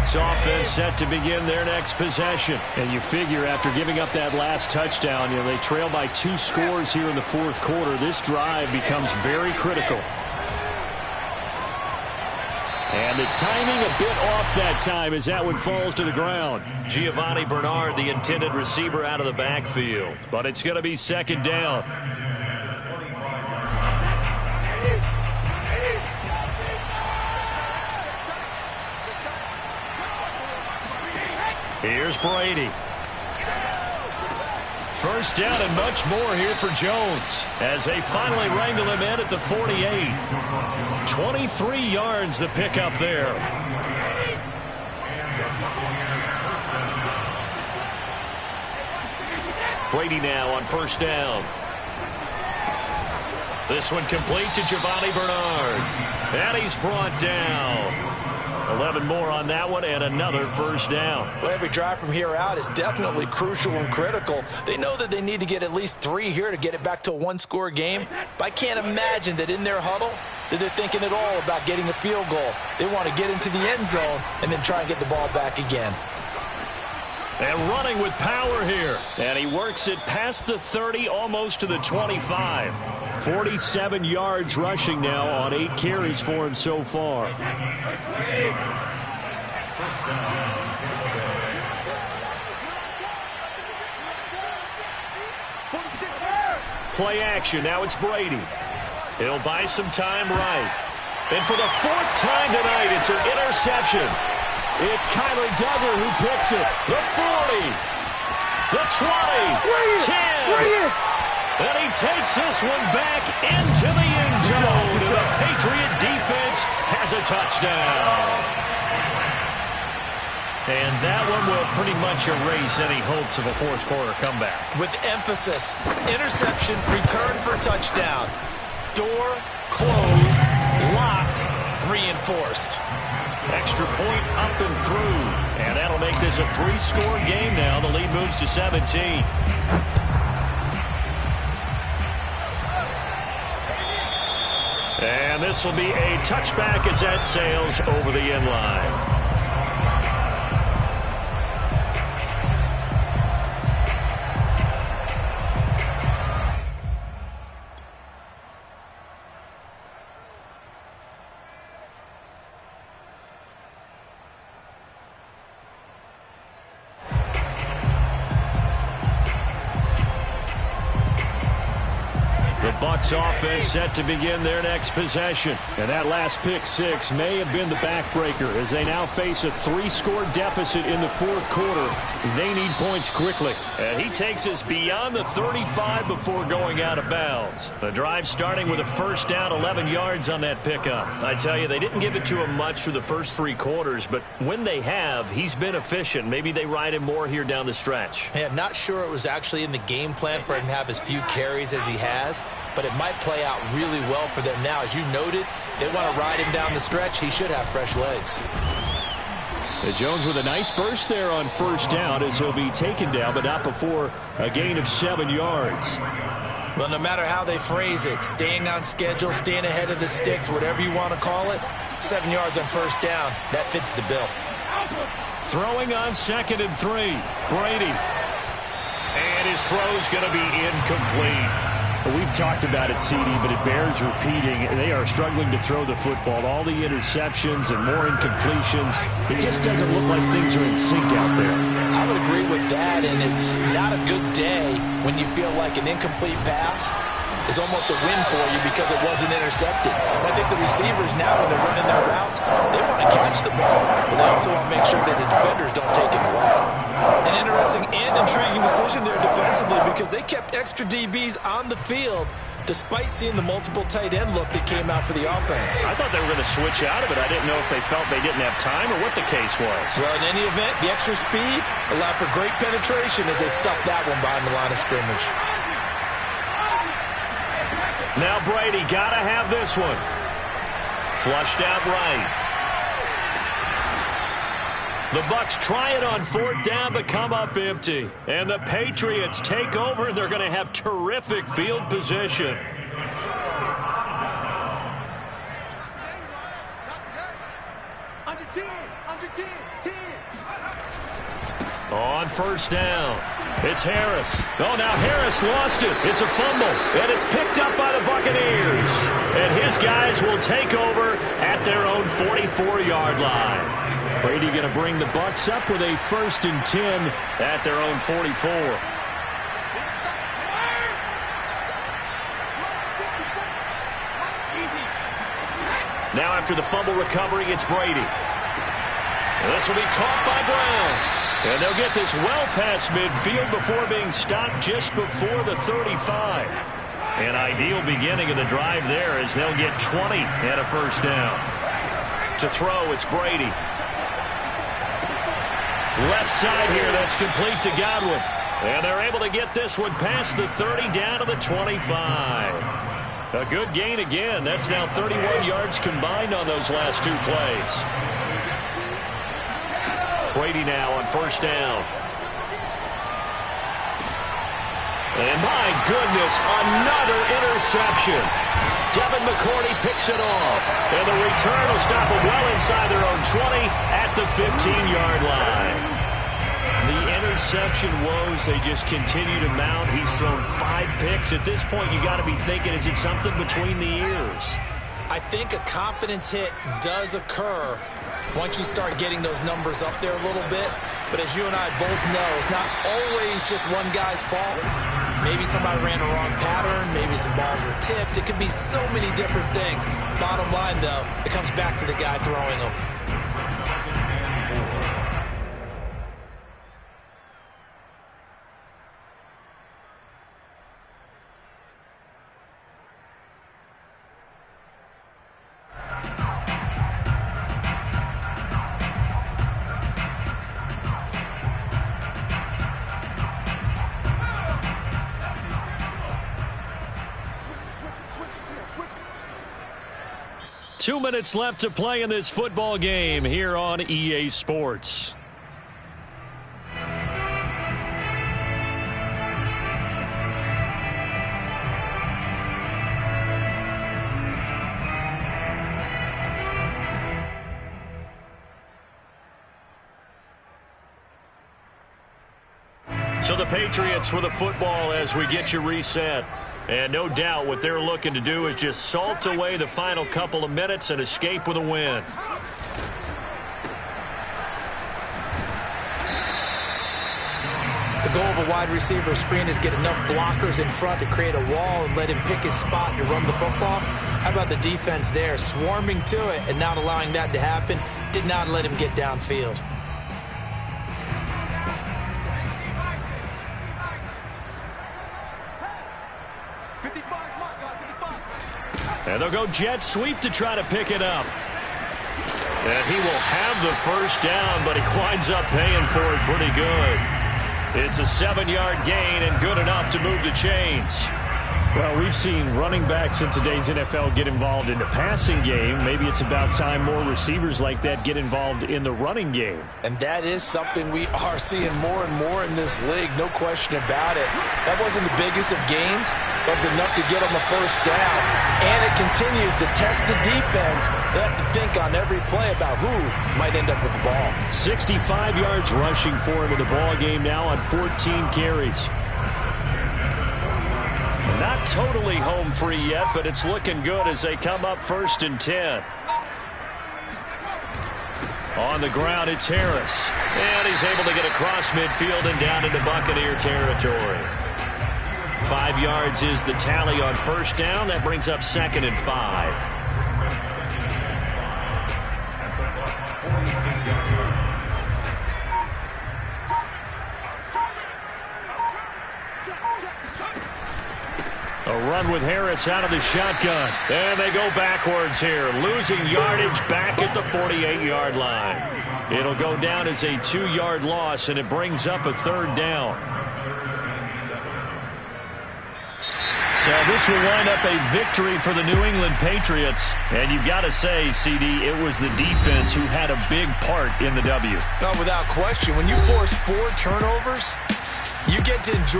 Bucs offense set to begin their next possession. And you figure after giving up that last touchdown, they trail by 2 scores here in the fourth quarter. This drive becomes very critical. And the timing a bit off that time as that one falls to the ground. Giovanni Bernard, the intended receiver, out of the backfield. But it's going to be second down. Here's Brady. First down and much more here for Jones as they finally wrangle him in at the 48. 23 yards the pickup there. Brady now on first down. This one complete to Giovanni Bernard. And he's brought down. 11 more on that one and another first down. Well, every drive from here out is definitely crucial and critical. They know that they need to get at least 3 here to get it back to a 1-score game. But I can't imagine that in their huddle that they're thinking at all about getting a field goal. They want to get into the end zone and then try and get the ball back again. And running with power here. And he works it past the 30, almost to the 25. 47 yards rushing now on 8 carries for him so far. Play action. Now it's Brady. He'll buy some time right. And for the 4th time tonight, it's an interception. It's Kyler Duggar who picks it. The 40. The 20. 10. And he takes this one back into the end zone. And the Patriot defense has a touchdown. And that one will pretty much erase any hopes of a fourth quarter comeback. With emphasis, interception, return for touchdown. Door closed, locked, reinforced. Extra point up and through. And that'll make this a 3-score game now. The lead moves to 17. And this will be a touchback as that sails over the end line. Bucs offense set to begin their next possession. And that last pick six may have been the backbreaker as they now face a 3-score deficit in the fourth quarter. They need points quickly. And he takes us beyond the 35 before going out of bounds. The drive starting with a first down, 11 yards on that pickup. I tell you, they didn't give it to him much for the first 3 quarters, but when they have, he's been efficient. Maybe they ride him more here down the stretch. Yeah, not sure it was actually in the game plan for him to have as few carries as he has, but it might play out really well for them now. As you noted, they want to ride him down the stretch. He should have fresh legs. Jones with a nice burst there on first down as he'll be taken down, but not before a gain of 7 yards. Well, no matter how they phrase it, staying on schedule, staying ahead of the sticks, whatever you want to call it, 7 yards on first down, that fits the bill. Throwing on 2nd and 3, Brady. And his throw's going to be incomplete. We've talked about it, CD, but it bears repeating. They are struggling to throw the football. All the interceptions and more incompletions. It just doesn't look like things are in sync out there. I would agree with that, and it's not a good day when you feel like an incomplete pass is almost a win for you because it wasn't intercepted. And I think the receivers now, when they're running their routes, they want to catch the ball, but they also want to make sure that the defenders don't take it away. An interesting and intriguing decision there defensively because they kept extra DBs on the field despite seeing the multiple tight end look that came out for the offense. I thought they were going to switch out of it. I didn't know if they felt they didn't have time or what the case was. Well, in any event, the extra speed allowed for great penetration as they stuffed that one behind the line of scrimmage. Now Brady got to have this one. Flushed out right. The Bucs try it on 4th down, but come up empty. And the Patriots take over, and they're going to have terrific field position. On first down, it's Harris. Oh, now Harris lost it. It's a fumble, and it's picked up by the Buccaneers. And his guys will take over at their own 44-yard line. Brady going to bring the Bucs up with a 1st and 10 at their own 44. Now after the fumble recovery, it's Brady. This will be caught by Brown. And they'll get this well past midfield before being stopped just before the 35. An ideal beginning of the drive there as they'll get 20 and a 1st down. To throw, it's Brady. Left side here, that's complete to Godwin. And they're able to get this one past the 30 down to the 25. A good gain again. That's now 31 yards combined on those last 2 plays. Brady now on 1st down. And my goodness, another interception. Devin McCourty picks it off. And the return will stop him well inside their own 20 at the 15-yard line. The interception woes, they just continue to mount. He's thrown 5 picks. At this point, you got to be thinking, is it something between the ears? I think a confidence hit does occur once you start getting those numbers up there a little bit. But as you and I both know, it's not always just one guy's fault. Maybe somebody ran the wrong pattern. Maybe some balls were tipped. It could be so many different things. Bottom line, though, it comes back to the guy throwing them. Two minutes left to play in this football game here on EA Sports. So the Patriots with the football as we get you reset. And no doubt what they're looking to do is just salt away the final couple of minutes and escape with a win. The goal of a wide receiver screen is get enough blockers in front to create a wall and let him pick his spot to run the football. How about the defense there, swarming to it and not allowing that to happen? Did not let him get downfield. And they'll go jet sweep to try to pick it up. And he will have the 1st down, but he winds up paying for it pretty good. It's a 7-yard gain and good enough to move the chains. Well, we've seen running backs in today's NFL get involved in the passing game. Maybe it's about time more receivers like that get involved in the running game. And that is something we are seeing more and more in this league, no question about it. That wasn't the biggest of gains, but it was enough to get them a 1st down. And it continues to test the defense. They have to think on every play about who might end up with the ball. 65 yards rushing for him in the ball game now on 14 carries. Not totally home free yet, but it's looking good as they come up 1st and 10. On the ground, it's Harris. And he's able to get across midfield and down into Buccaneer territory. 5 yards is the tally on 1st down. That brings up 2nd and 5. A run with Harris out of the shotgun. And they go backwards here, losing yardage back at the 48-yard line. It'll go down as a 2-yard loss, and it brings up a 3rd down. So this will wind up a victory for the New England Patriots. And you've got to say, CD, it was the defense who had a big part in the W. No, without question. When you force 4 turnovers, you get to enjoy